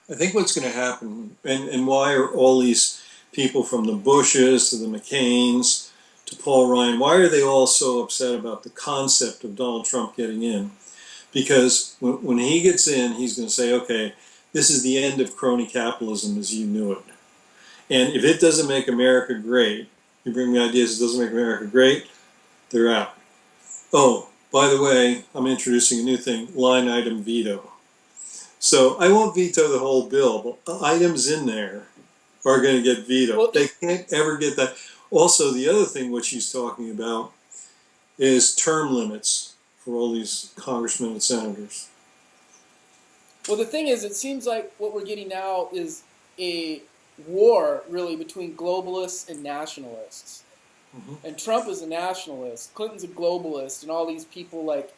I think what's going to happen, and why are all these people from the Bushes to the McCains to Paul Ryan, why are they all so upset about the concept of Donald Trump getting in? Because when he gets in, he's going to say, okay, this is the end of crony capitalism as you knew it. And if it doesn't make America great, you bring me ideas, it doesn't make America great, they're out. Oh, by the way, I'm introducing a new thing, line item veto. So I won't veto the whole bill, but items in there are going to get vetoed. Well, They can't ever get that. Also, the other thing which he's talking about is term limits for all these congressmen and senators. well, the thing is, it seems like what we're getting now is a war, really, between globalists and nationalists. Mm-hmm. And Trump is a nationalist, Clinton's a globalist, and all these people like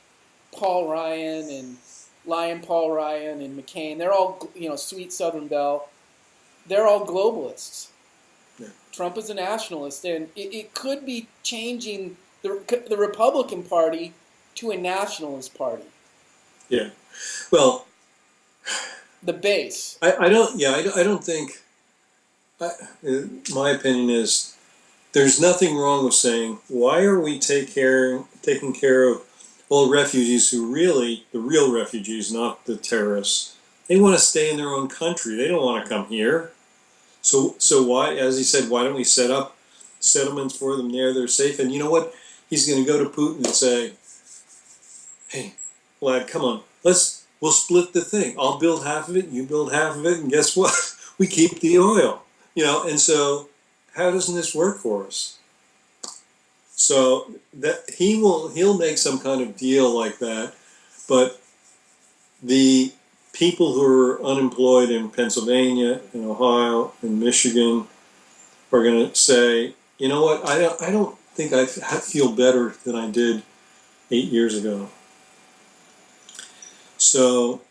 Paul Ryan and Lion Paul Ryan and McCain, they're all, sweet Southern Belle, they're all globalists. Yeah. Trump is a nationalist, and it could be changing the Republican Party to a nationalist party, Yeah. Well, the base. I don't. Yeah, I don't think. I, my opinion is there's nothing wrong with saying why are we taking care of all refugees who really the real refugees, not the terrorists. They want to stay in their own country. They don't want to come here. So why, as he said, why don't we set up settlements for them there? They're safe. And you know what? He's going to go to Putin and say, "Hey, lad, come on, we'll split the thing. I'll build half of it, you build half of it, and guess what? We keep the oil." And so how doesn't this work for us? So that he'll make some kind of deal like that, but the people who are unemployed in Pennsylvania, in Ohio, in Michigan are going to say, you know what? I don't think I feel better than I did 8 years ago. So,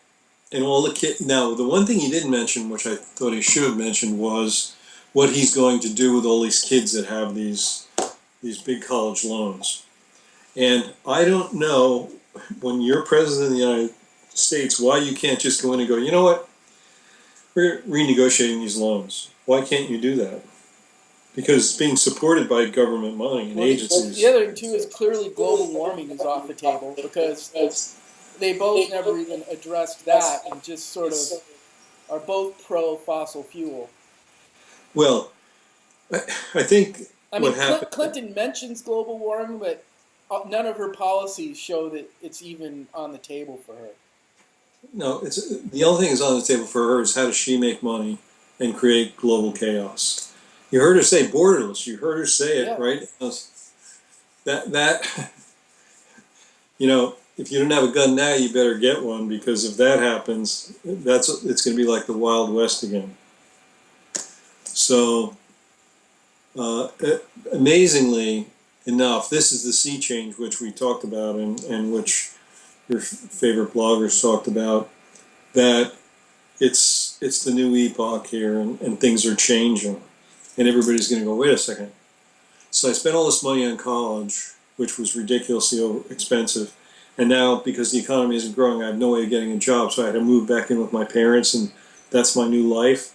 and all the kids. Now, the one thing he didn't mention, which I thought he should have mentioned, was what he's going to do with all these kids that have these big college loans. And I don't know, when you're president of the United States, why you can't just go in and go, you know what? We're renegotiating these loans. Why can't you do that? Because it's being supported by government money and agencies. The other two is clearly global warming is off the table because they both never even addressed that and just sort of are both pro fossil fuel. Well, I think I what mean, happened. Clinton mentions global warming, but none of her policies show that it's even on the table for her. No, it's the only thing that's on the table for her is how does she make money and create global chaos. You heard her say borderless. You heard her say it, Yeah. right? That if you don't have a gun now, you better get one, because if that happens, it's going to be like the Wild West again. So, amazingly enough, this is the sea change which we talked about, and which your favorite bloggers talked about, that it's the new epoch here, and things are changing, and everybody's going to go, wait a second. So I spent all this money on college, which was ridiculously expensive, and now because the economy isn't growing, I have no way of getting a job, so I had to move back in with my parents, and that's my new life.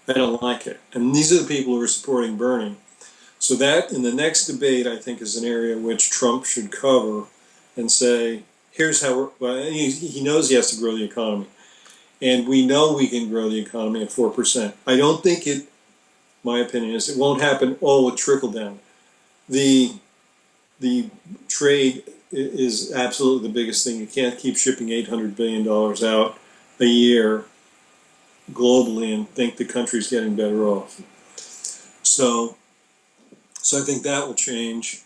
I don't like it. And these are the people who are supporting Bernie. So that, in the next debate, I think is an area which Trump should cover and say, here's how he knows he has to grow the economy. And we know we can grow the economy at 4%. I don't think my opinion is, it won't happen all with trickle down. The trade is absolutely the biggest thing. You can't keep shipping $800 billion out a year globally and think the country's getting better off. So I think that will change.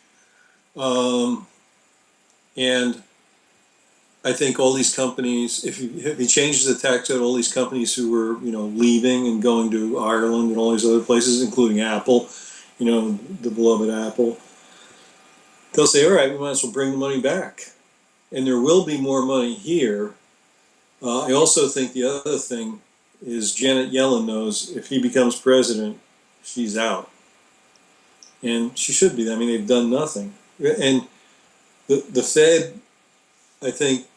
And I think all these companies, if he changes the tax on all these companies who were, leaving and going to Ireland and all these other places, including Apple, the beloved Apple, they'll say, all right, we might as well bring the money back. And there will be more money here. I also think the other thing is Janet Yellen knows if he becomes president, she's out. And she should be. I mean, they've done nothing. And the Fed, I think,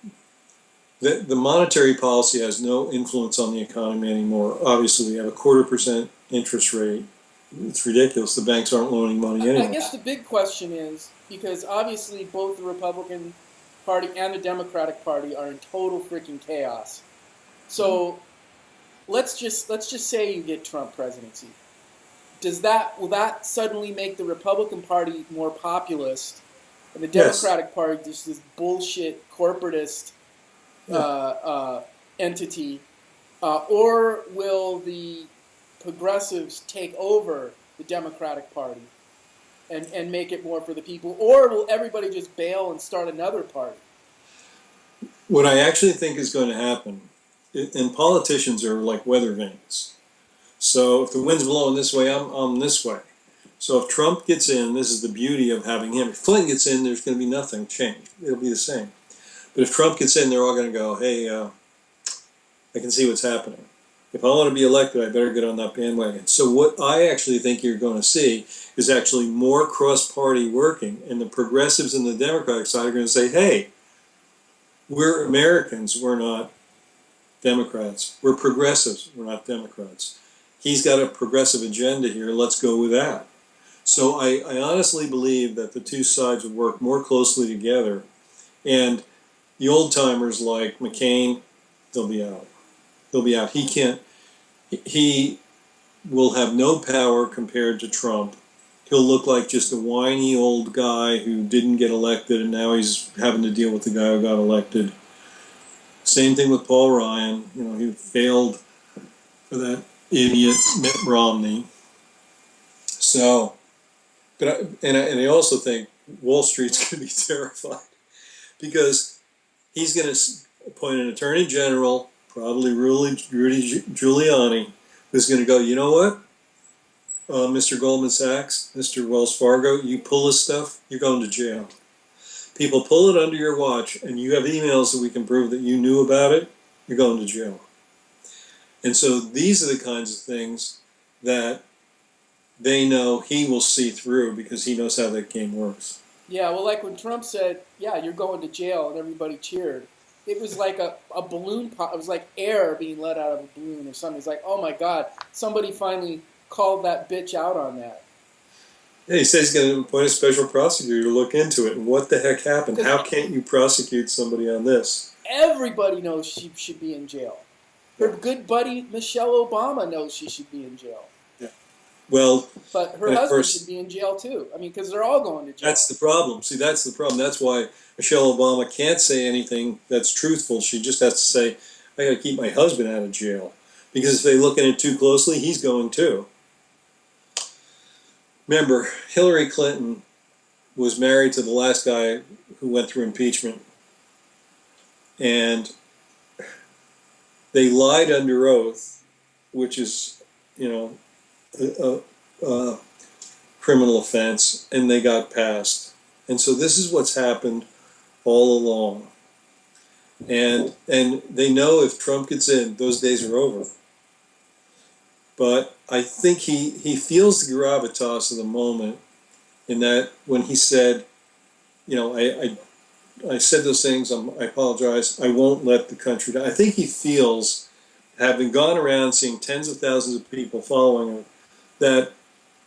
the monetary policy has no influence on the economy anymore. Obviously, we have a 0.25% interest rate. It's ridiculous. The banks aren't loaning money I anymore. guess the big question is because obviously both the Republican Party and the Democratic Party are in total freaking chaos. So let's just say you get Trump presidency. Will that suddenly make the Republican Party more populist and the Yes. Democratic Party just this bullshit corporatist uh, Yeah. entity, or will the progressives take over the Democratic Party and make it more for the people, or will everybody just bail and start another party? What I actually think is going to happen, and politicians are like weather vanes. So if the wind's blowing this way, I'm this way. So if Trump gets in, this is the beauty of having him. If Clinton gets in, there's going to be nothing changed. It'll be the same. But if Trump gets in, they're all going to go, hey, I can see what's happening. If I want to be elected, I better get on that bandwagon. So what I actually think you're going to see is actually more cross-party working, and the progressives and the Democratic side are going to say, hey, we're Americans, we're not Democrats. We're progressives, we're not Democrats. He's got a progressive agenda here, let's go with that. So I honestly believe that the two sides would work more closely together, and the old timers like McCain, they'll be out. They'll be out. He will have no power compared to Trump. He'll look like just a whiny old guy who didn't get elected, and now he's having to deal with the guy who got elected. Same thing with Paul Ryan. You know, he failed for that idiot Mitt Romney. So, and I also think Wall Street's going to be terrified because he's going to appoint an attorney general, probably Rudy Giuliani, who's going to go, you know what, Mr. Goldman Sachs, Mr. Wells Fargo, you pull this stuff, you're going to jail. People pull it under your watch, and you have emails that we can prove that you knew about it, you're going to jail. And so these are the kinds of things that they know he will see through because he knows how that game works. Yeah, well, like when Trump said, "Yeah, you're going to jail," and everybody cheered. It was like a balloon pop. It was like air being let out of a balloon or something. It's like, oh my God, somebody finally called that bitch out on that. Yeah, he says he's going to appoint a special prosecutor to look into it. And what the heck happened? Because How can't you prosecute somebody on this? everybody knows she should be in jail. Her good buddy Michelle Obama knows she should be in jail. Yeah. Well, But her at husband first, should be in jail too. I mean, because they're all going to jail. that's the problem. See, that's the problem. That's why Michelle Obama can't say anything that's truthful. She just has to say, I got to keep my husband out of jail. Because if they look at it too closely, he's going too. Remember, Hillary Clinton was married to the last guy who went through impeachment. And they lied under oath, which is, you know, a criminal offense, and they got passed. And so this is what's happened all along. And they know if Trump gets in, those days are over. But I think he feels the gravitas of the moment in that when he said, you know, I said those things, I apologize, I won't let the country down. I think he feels, having gone around seeing tens of thousands of people following him, that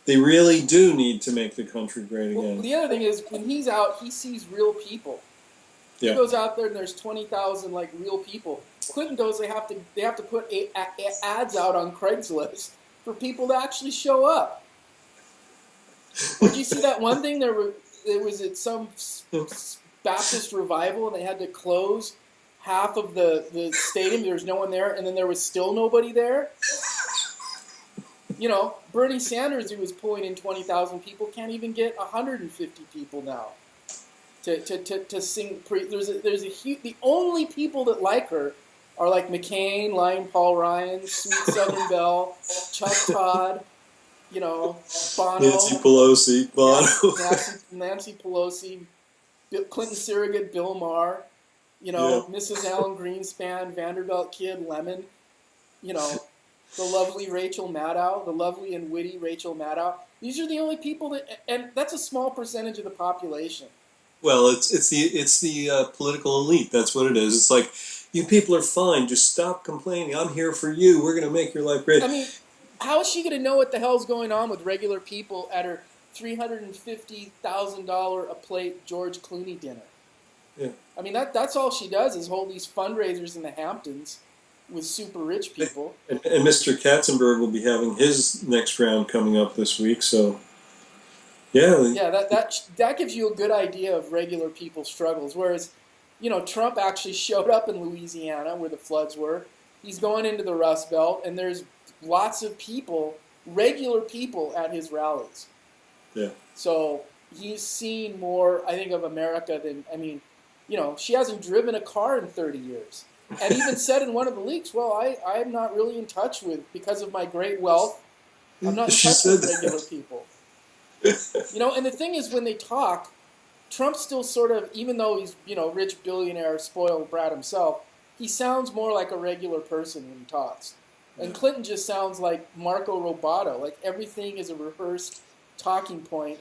they really do need to make the country great again. Well, the other thing is, when he's out, he sees real people. Yeah. He goes out there and there's 20,000 like real people. Clinton goes, they have to put ads out on Craigslist for people to actually show up. Did you see that one thing? There was at some Baptist revival, and they had to close half of the stadium. There was no one there, and then there was still nobody there. You know, Bernie Sanders, who was pulling in 20,000 people, can't even get 150 people now to sing. There's a huge. The only people that like her are like McCain, Lion Paul Ryan, Sweet Southern Belle, Chuck Todd, you know, Bono, Nancy Pelosi, Bono. Nancy Pelosi, Clinton surrogate Bill Maher, you know, yeah. Mrs. Alan Greenspan, Vanderbilt kid, Lemon, you know, the lovely Rachel Maddow, the lovely and witty Rachel Maddow. These are the only people that, and that's a small percentage of the population. Well, it's the political elite. That's what it is. It's like, you people are fine. Just stop complaining. I'm here for you. We're going to make your life great. I mean, how is she going to know what the hell's going on with regular people at her $350,000 a plate George Clooney dinner? Yeah. I mean, that's all she does is hold these fundraisers in the Hamptons with super rich people. And Mr. Katzenberg will be having his next round coming up this week. So yeah, Yeah, that gives you a good idea of regular people's struggles. Whereas, Trump actually showed up in Louisiana where the floods were. He's going into the Rust Belt, and there's lots of people, regular people, at his rallies. yeah. So he's seen more, I think, of America than, I mean, she hasn't driven a car in 30 years. And even said in one of the leaks, well, I'm not really in touch with, because of my great wealth, I'm not in She touch said with regular that. people. And the thing is, when they talk, Trump still sort of, even though he's, rich billionaire, spoiled brat himself, he sounds more like a regular person when he talks. And Clinton just sounds like Marco Robato, like everything is a rehearsed talking point.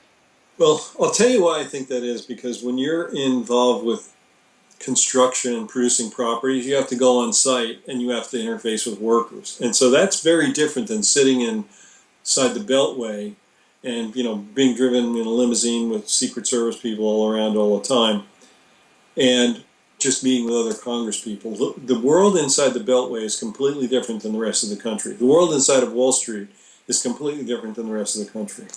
Well, I'll tell you why I think that is, because when you're involved with construction and producing properties, you have to go on site and you have to interface with workers. And so that's very different than sitting inside the Beltway and, being driven in a limousine with Secret Service people all around all the time and just meeting with other Congress people. The world inside the Beltway is completely different than the rest of the country. The world inside of Wall Street is completely different than the rest of the country.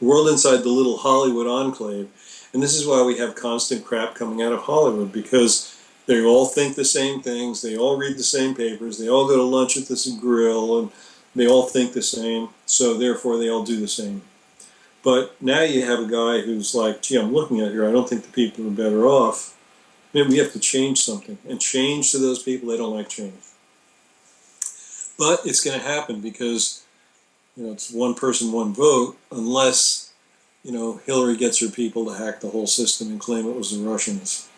The world inside the little Hollywood enclave. And this is why we have constant crap coming out of Hollywood, because they all think the same things, they all read the same papers, they all go to lunch at this grill, and they all think the same, so therefore they all do the same. But now you have a guy who's like, gee, I'm looking at here, I don't think the people are better off. Maybe we have to change something, and change to those people, they don't like change. But it's going to happen because it's one person, one vote, unless Hillary gets her people to hack the whole system and claim it was the Russians.